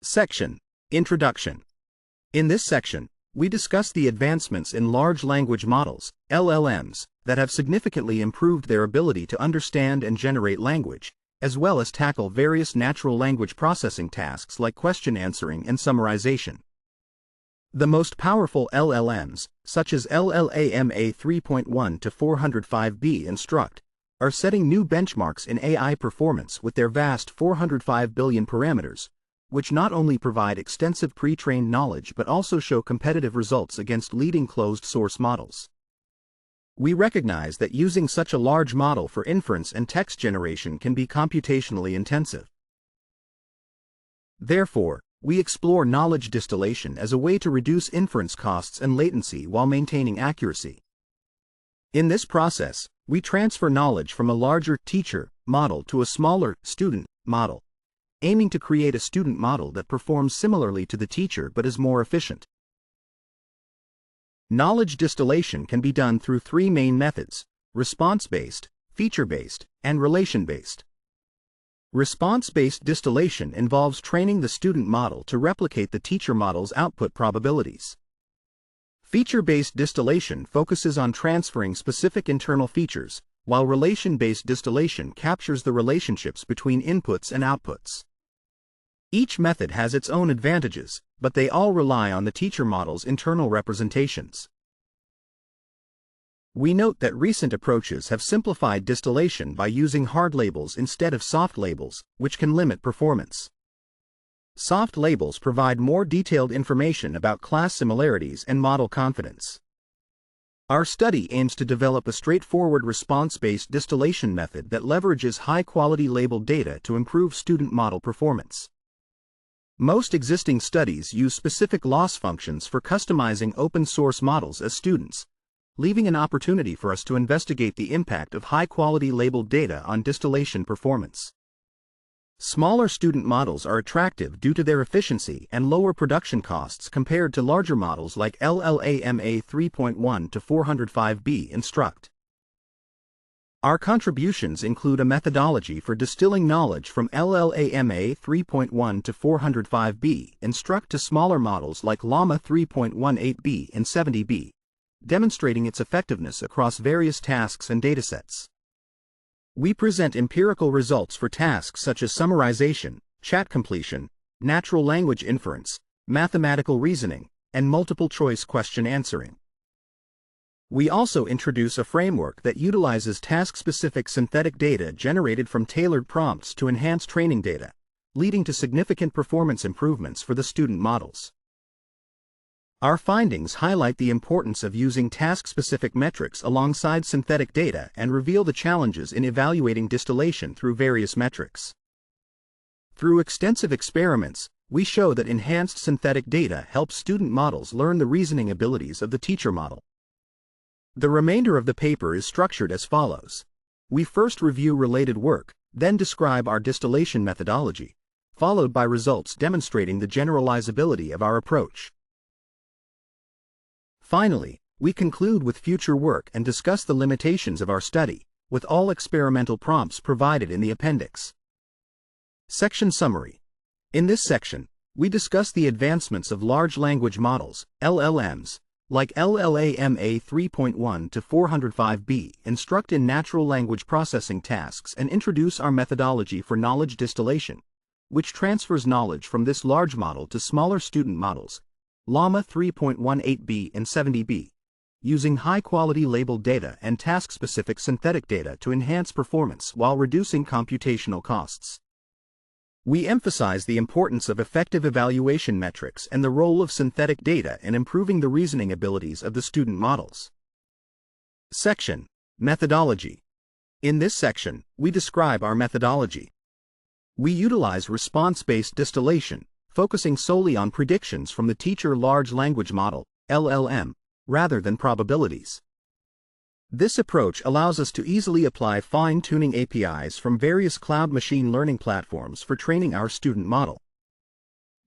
Section: Introduction. In this section, we discuss the advancements in large language models, LLMs, that have significantly improved their ability to understand and generate language, as well as tackle various natural language processing tasks like question answering and summarization. The most powerful LLMs, such as LLAMA 3.1 to 405B Instruct, are setting new benchmarks in AI performance with their vast 405 billion parameters, which not only provide extensive pre-trained knowledge but also show competitive results against leading closed-source models. We recognize that using such a large model for inference and text generation can be computationally intensive. Therefore, we explore knowledge distillation as a way to reduce inference costs and latency while maintaining accuracy. In this process, we transfer knowledge from a larger teacher model to a smaller student model, aiming to create a student model that performs similarly to the teacher but is more efficient. Knowledge distillation can be done through three main methods: response-based, feature-based, and relation-based. Response-based distillation involves training the student model to replicate the teacher model's output probabilities. Feature-based distillation focuses on transferring specific internal features, while relation-based distillation captures the relationships between inputs and outputs. Each method has its own advantages, but they all rely on the teacher model's internal representations. We note that recent approaches have simplified distillation by using hard labels instead of soft labels, which can limit performance. Soft labels provide more detailed information about class similarities and model confidence. Our study aims to develop a straightforward response-based distillation method that leverages high-quality labeled data to improve student model performance. Most existing studies use specific loss functions for customizing open-source models as students, leaving an opportunity for us to investigate the impact of high-quality labeled data on distillation performance. Smaller student models are attractive due to their efficiency and lower production costs compared to larger models like LLAMA 3.1 to 405B Instruct. Our contributions include a methodology for distilling knowledge from LLAMA 3.1 to 405B Instruct to smaller models like Llama 3.18B and 70B, demonstrating its effectiveness across various tasks and datasets. We present empirical results for tasks such as summarization, chat completion, natural language inference, mathematical reasoning, and multiple-choice question answering. We also introduce a framework that utilizes task-specific synthetic data generated from tailored prompts to enhance training data, leading to significant performance improvements for the student models. Our findings highlight the importance of using task-specific metrics alongside synthetic data and reveal the challenges in evaluating distillation through various metrics. Through extensive experiments, we show that enhanced synthetic data helps student models learn the reasoning abilities of the teacher model. The remainder of the paper is structured as follows. We first review related work, then describe our distillation methodology, followed by results demonstrating the generalizability of our approach. Finally, we conclude with future work and discuss the limitations of our study, with all experimental prompts provided in the appendix. Section Summary. In this section, we discuss the advancements of large language models, LLMs, like LLAMA 3.1 to 405B Instruct in natural language processing tasks and introduce our methodology for knowledge distillation, which transfers knowledge from this large model to smaller student models, Llama 3.18B and 70B, using high-quality labeled data and task-specific synthetic data to enhance performance while reducing computational costs. We emphasize the importance of effective evaluation metrics and the role of synthetic data in improving the reasoning abilities of the student models. Section: Methodology. In this section, we describe our methodology. We utilize response-based distillation, focusing solely on predictions from the teacher large language model, LLM, rather than probabilities. This approach allows us to easily apply fine-tuning APIs from various cloud machine learning platforms for training our student model.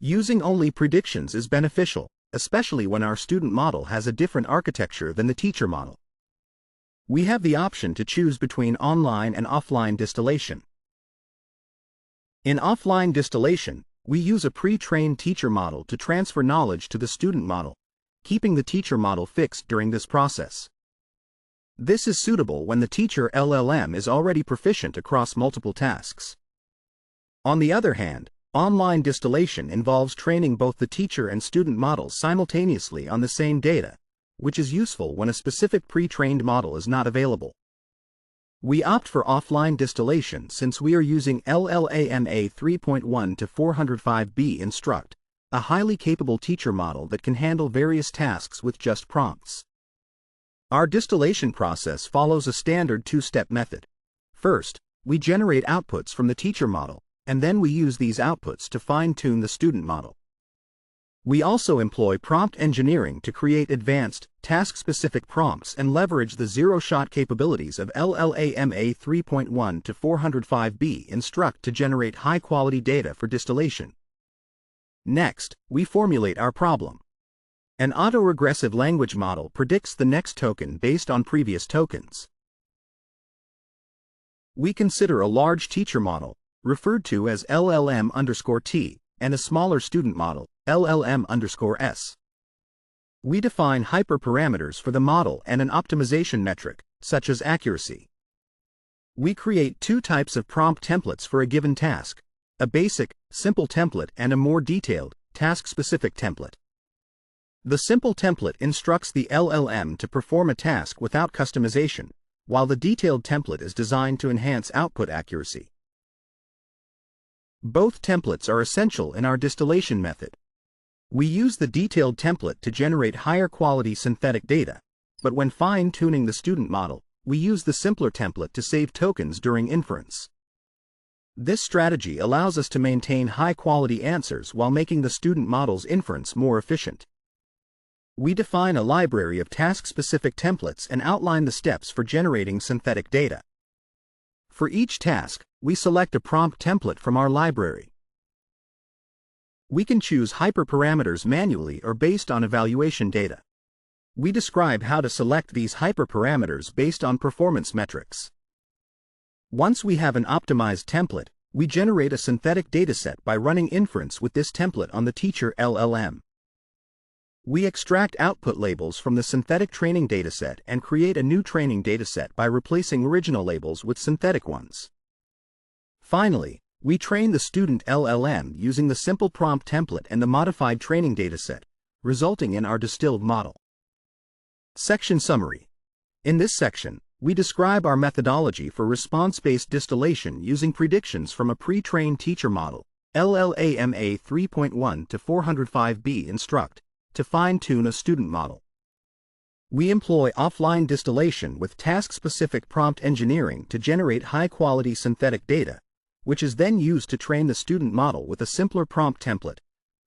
Using only predictions is beneficial, especially when our student model has a different architecture than the teacher model. We have the option to choose between online and offline distillation. In offline distillation, we use a pre-trained teacher model to transfer knowledge to the student model, keeping the teacher model fixed during this process. This is suitable when the teacher LLM is already proficient across multiple tasks. On the other hand, online distillation involves training both the teacher and student models simultaneously on the same data, which is useful when a specific pre-trained model is not available. We opt for offline distillation since we are using LLAMA 3.1 to 405B Instruct, a highly capable teacher model that can handle various tasks with just prompts. Our distillation process follows a standard two-step method. First, we generate outputs from the teacher model, and then we use these outputs to fine-tune the student model. We also employ prompt engineering to create advanced, task-specific prompts and leverage the zero-shot capabilities of LLAMA 3.1 to 405B Instruct to generate high-quality data for distillation. Next, we formulate our problem. An autoregressive language model predicts the next token based on previous tokens. We consider a large teacher model, referred to as LLM_T, and a smaller student model, LLM_S. We define hyperparameters for the model and an optimization metric, such as accuracy. We create two types of prompt templates for a given task, a basic, simple template and a more detailed, task-specific template. The simple template instructs the LLM to perform a task without customization, while the detailed template is designed to enhance output accuracy. Both templates are essential in our distillation method. We use the detailed template to generate higher quality synthetic data, but when fine-tuning the student model, we use the simpler template to save tokens during inference. This strategy allows us to maintain high-quality answers while making the student model's inference more efficient. We define a library of task-specific templates and outline the steps for generating synthetic data. For each task, we select a prompt template from our library. We can choose hyperparameters manually or based on evaluation data. We describe how to select these hyperparameters based on performance metrics. Once we have an optimized template, we generate a synthetic dataset by running inference with this template on the teacher LLM. We extract output labels from the synthetic training dataset and create a new training dataset by replacing original labels with synthetic ones. Finally, we train the student LLM using the simple prompt template and the modified training dataset, resulting in our distilled model. Section Summary. In this section, we describe our methodology for response-based distillation using predictions from a pre-trained teacher model, LLAMA 3.1 to 405B Instruct, to fine-tune a student model. We employ offline distillation with task-specific prompt engineering to generate high-quality synthetic data, which is then used to train the student model with a simpler prompt template,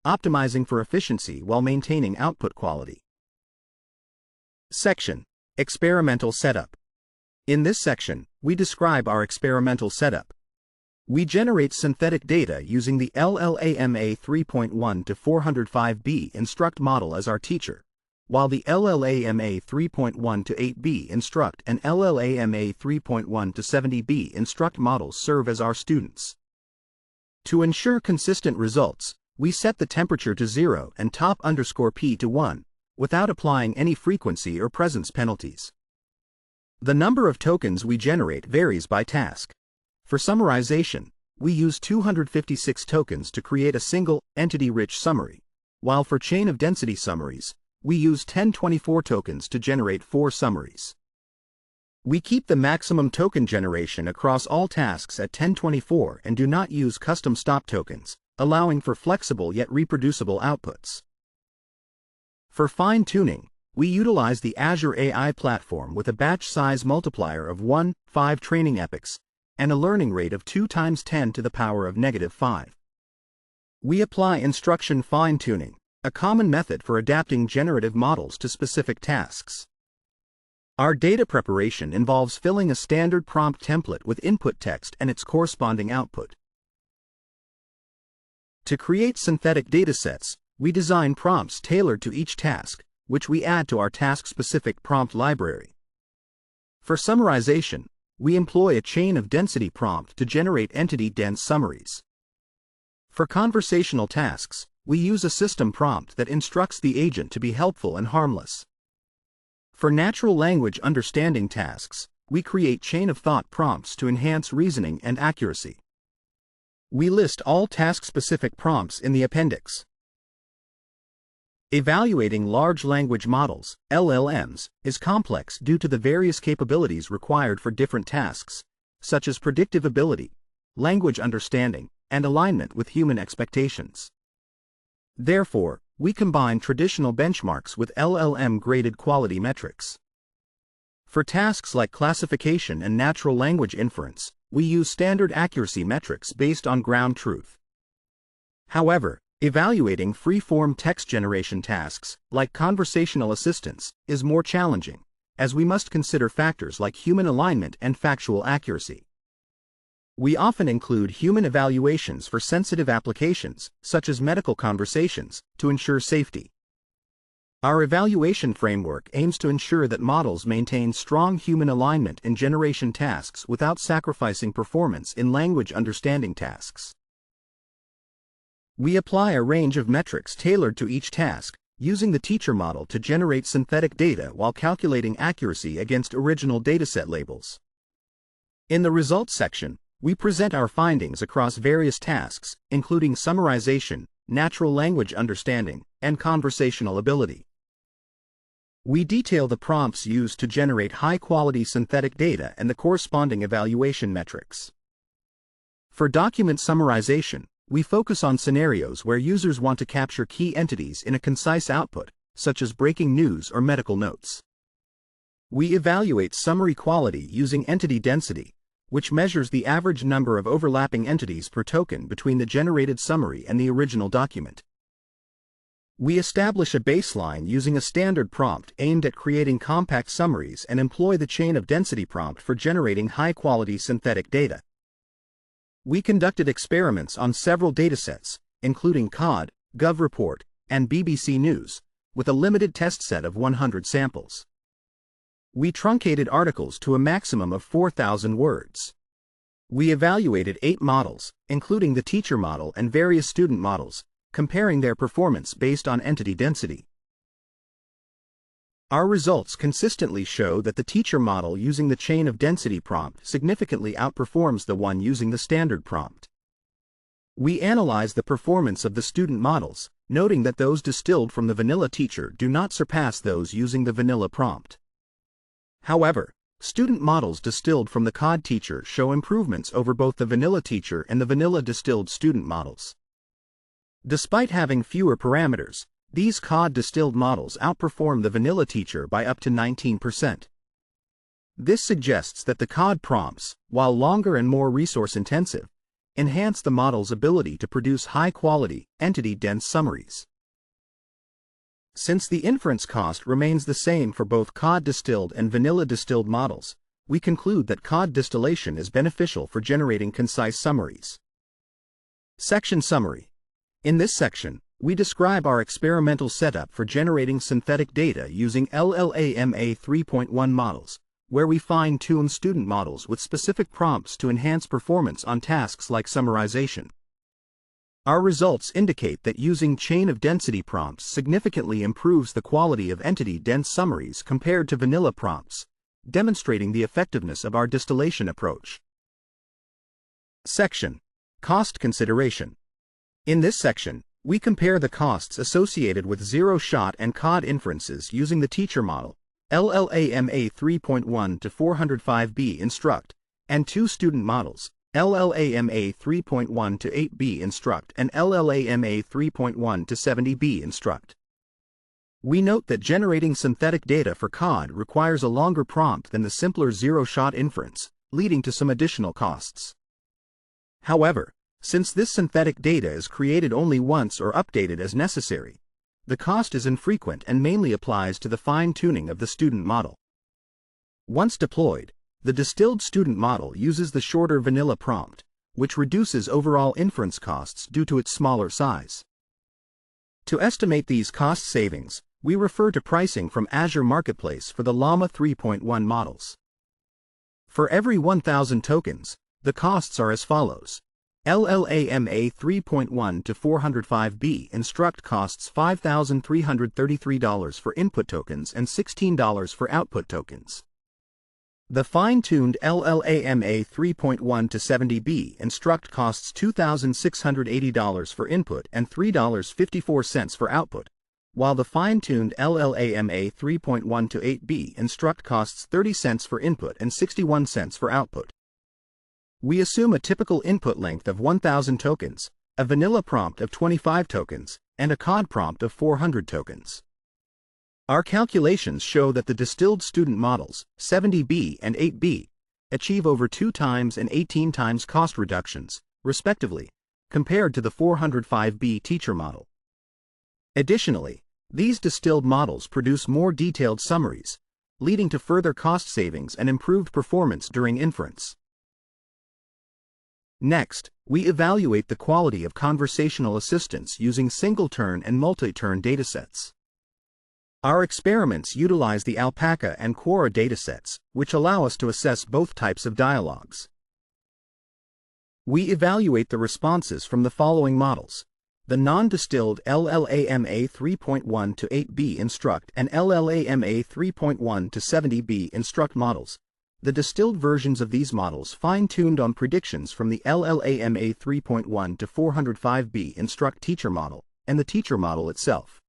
optimizing for efficiency while maintaining output quality. Section: Experimental Setup. In this section, we describe our experimental setup. We generate synthetic data using the LLAMA 3.1 to 405B Instruct model as our teacher, while the LLAMA 3.1 to 8B Instruct and LLAMA 3.1 to 70B Instruct models serve as our students. To ensure consistent results, we set the temperature to 0 and top_P to 1, without applying any frequency or presence penalties. The number of tokens we generate varies by task. For summarization, we use 256 tokens to create a single, entity-rich summary, while for chain of density summaries, we use 1024 tokens to generate 4 summaries. We keep the maximum token generation across all tasks at 1024 and do not use custom stop tokens, allowing for flexible yet reproducible outputs. For fine-tuning, we utilize the Azure AI platform with a batch size multiplier of 1.5 training epochs, and a learning rate of 2 × 10 to the power of -5. We apply instruction fine-tuning, a common method for adapting generative models to specific tasks. Our data preparation involves filling a standard prompt template with input text and its corresponding output. To create synthetic datasets, we design prompts tailored to each task, which we add to our task-specific prompt library. For summarization, we employ a chain of density prompt to generate entity-dense summaries. For conversational tasks, we use a system prompt that instructs the agent to be helpful and harmless. For natural language understanding tasks, we create chain-of-thought prompts to enhance reasoning and accuracy. We list all task-specific prompts in the appendix. Evaluating large language models, LLMs, is complex due to the various capabilities required for different tasks, such as predictive ability, language understanding, and alignment with human expectations. Therefore, we combine traditional benchmarks with LLM-graded quality metrics. For tasks like classification and natural language inference, we use standard accuracy metrics based on ground truth. However, evaluating free-form text generation tasks, like conversational assistants, is more challenging, as we must consider factors like human alignment and factual accuracy. We often include human evaluations for sensitive applications, such as medical conversations, to ensure safety. Our evaluation framework aims to ensure that models maintain strong human alignment in generation tasks without sacrificing performance in language understanding tasks. We apply a range of metrics tailored to each task, using the teacher model to generate synthetic data while calculating accuracy against original dataset labels. In the results section, we present our findings across various tasks, including summarization, natural language understanding, and conversational ability. We detail the prompts used to generate high-quality synthetic data and the corresponding evaluation metrics. For document summarization, we focus on scenarios where users want to capture key entities in a concise output, such as breaking news or medical notes. We evaluate summary quality using entity density, which measures the average number of overlapping entities per token between the generated summary and the original document. We establish a baseline using a standard prompt aimed at creating compact summaries and employ the chain of density prompt for generating high-quality synthetic data. We conducted experiments on several datasets, including COD, GovReport, and BBC News, with a limited test set of 100 samples. We truncated articles to a maximum of 4,000 words. We evaluated 8 models, including the teacher model and various student models, comparing their performance based on entity density. Our results consistently show that the teacher model using the chain of density prompt significantly outperforms the one using the standard prompt. We analyze the performance of the student models, noting that those distilled from the vanilla teacher do not surpass those using the vanilla prompt. However, student models distilled from the COD teacher show improvements over both the vanilla teacher and the vanilla distilled student models. Despite having fewer parameters, these COD distilled models outperform the vanilla teacher by up to 19%. This suggests that the COD prompts, while longer and more resource-intensive, enhance the model's ability to produce high-quality, entity-dense summaries. Since the inference cost remains the same for both COD distilled and vanilla distilled models, we conclude that COD distillation is beneficial for generating concise summaries. Section Summary. In this section, we describe our experimental setup for generating synthetic data using LLMA 3.1 models, where we fine-tune student models with specific prompts to enhance performance on tasks like summarization. Our results indicate that using chain of density prompts significantly improves the quality of entity-dense summaries compared to vanilla prompts, demonstrating the effectiveness of our distillation approach. Section: Cost Consideration. In this section, we compare the costs associated with zero-shot and COD inferences using the teacher model, LLMA 3.1 to 405B instruct, and 2 student models, LLMA 3.1 to 8B instruct and LLMA 3.1 to 70B instruct. We note that generating synthetic data for COD requires a longer prompt than the simpler zero-shot inference, leading to some additional costs. However, since this synthetic data is created only once or updated as necessary, the cost is infrequent and mainly applies to the fine-tuning of the student model. Once deployed, the distilled student model uses the shorter vanilla prompt, which reduces overall inference costs due to its smaller size. To estimate these cost savings, we refer to pricing from Azure Marketplace for the Llama 3.1 models. For every 1,000 tokens, the costs are as follows. LLAMA 3.1 to 405B Instruct costs $5,333 for input tokens and $16 for output tokens. The fine-tuned LLAMA 3.1 to 70B Instruct costs $2,680 for input and $3.54 for output, while the fine-tuned LLAMA 3.1 to 8B Instruct costs 30 cents for input and 61 cents for output. We assume a typical input length of 1,000 tokens, a vanilla prompt of 25 tokens, and a COD prompt of 400 tokens. Our calculations show that the distilled student models, 70B and 8B, achieve over 2 times and 18 times cost reductions, respectively, compared to the 405B teacher model. Additionally, these distilled models produce more detailed summaries, leading to further cost savings and improved performance during inference. Next, we evaluate the quality of conversational assistance using single-turn and multi-turn datasets. Our experiments utilize the Alpaca and Quora datasets, which allow us to assess both types of dialogues. We evaluate the responses from the following models: the non-distilled LLAMA 3.1 to 8B Instruct and LLAMA 3.1 to 70B Instruct models. The distilled versions of these models fine-tuned on predictions from the LLAMA 3.1 to 405B Instruct teacher model and the teacher model itself.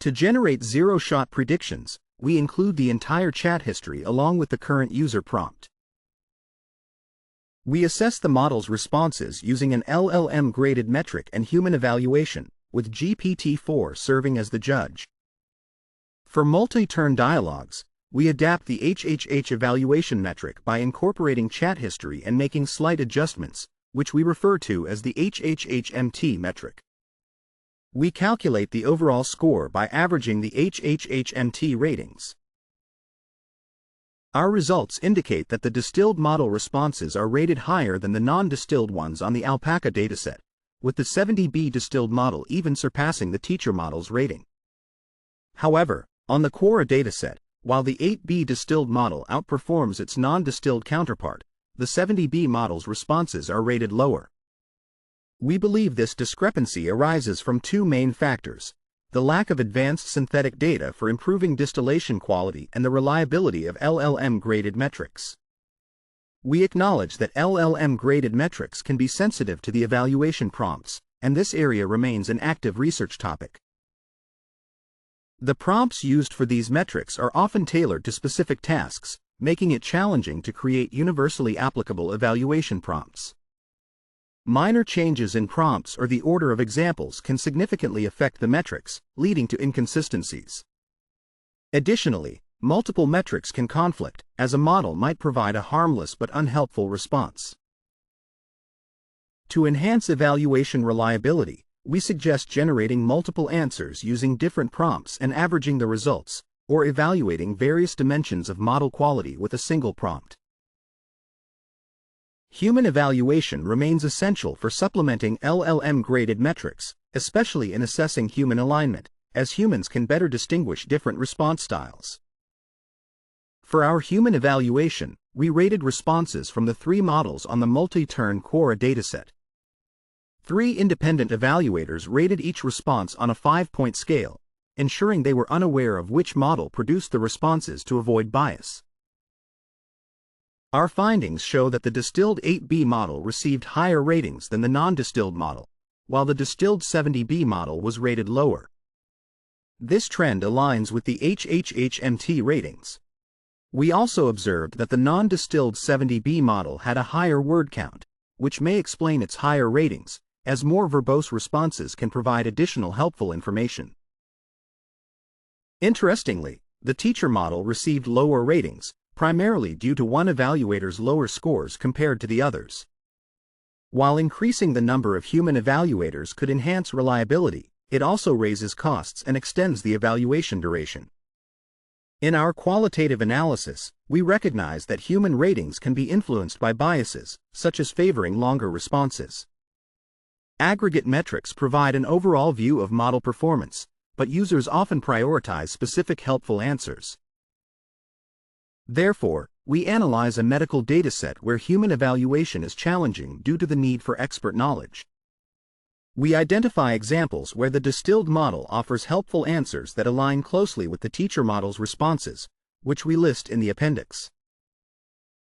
To generate zero-shot predictions, we include the entire chat history along with the current user prompt. We assess the model's responses using an LLM-graded metric and human evaluation, with GPT-4 serving as the judge. For multi-turn dialogues, we adapt the HHH evaluation metric by incorporating chat history and making slight adjustments, which we refer to as the HHH-MT metric. We calculate the overall score by averaging the HHH-MT ratings. Our results indicate that the distilled model responses are rated higher than the non-distilled ones on the Alpaca dataset, with the 70B distilled model even surpassing the teacher model's rating. However, on the Quora dataset, while the 8B distilled model outperforms its non-distilled counterpart, the 70B model's responses are rated lower. We believe this discrepancy arises from 2 main factors: the lack of advanced synthetic data for improving distillation quality and the reliability of LLM-graded metrics. We acknowledge that LLM-graded metrics can be sensitive to the evaluation prompts, and this area remains an active research topic. The prompts used for these metrics are often tailored to specific tasks, making it challenging to create universally applicable evaluation prompts. Minor changes in prompts or the order of examples can significantly affect the metrics, leading to inconsistencies. Additionally, multiple metrics can conflict, as a model might provide a harmless but unhelpful response. To enhance evaluation reliability, we suggest generating multiple answers using different prompts and averaging the results, or evaluating various dimensions of model quality with a single prompt. Human evaluation remains essential for supplementing LLM-graded metrics, especially in assessing human alignment, as humans can better distinguish different response styles. For our human evaluation, we rated responses from the 3 models on the multi-turn Quora dataset. 3 independent evaluators rated each response on a 5-point scale, ensuring they were unaware of which model produced the responses to avoid bias. Our findings show that the distilled 8B model received higher ratings than the non-distilled model, while the distilled 70B model was rated lower. This trend aligns with the HHH-MT ratings. We also observed that the non-distilled 70B model had a higher word count, which may explain its higher ratings, as more verbose responses can provide additional helpful information. Interestingly, the teacher model received lower ratings, primarily due to one evaluator's lower scores compared to the others. While increasing the number of human evaluators could enhance reliability, it also raises costs and extends the evaluation duration. In our qualitative analysis, we recognize that human ratings can be influenced by biases, such as favoring longer responses. Aggregate metrics provide an overall view of model performance, but users often prioritize specific helpful answers. Therefore, We analyze a medical dataset where human evaluation is challenging due to the need for expert knowledge. We identify examples where the distilled model offers helpful answers that align closely with the teacher model's responses, which we list in the appendix.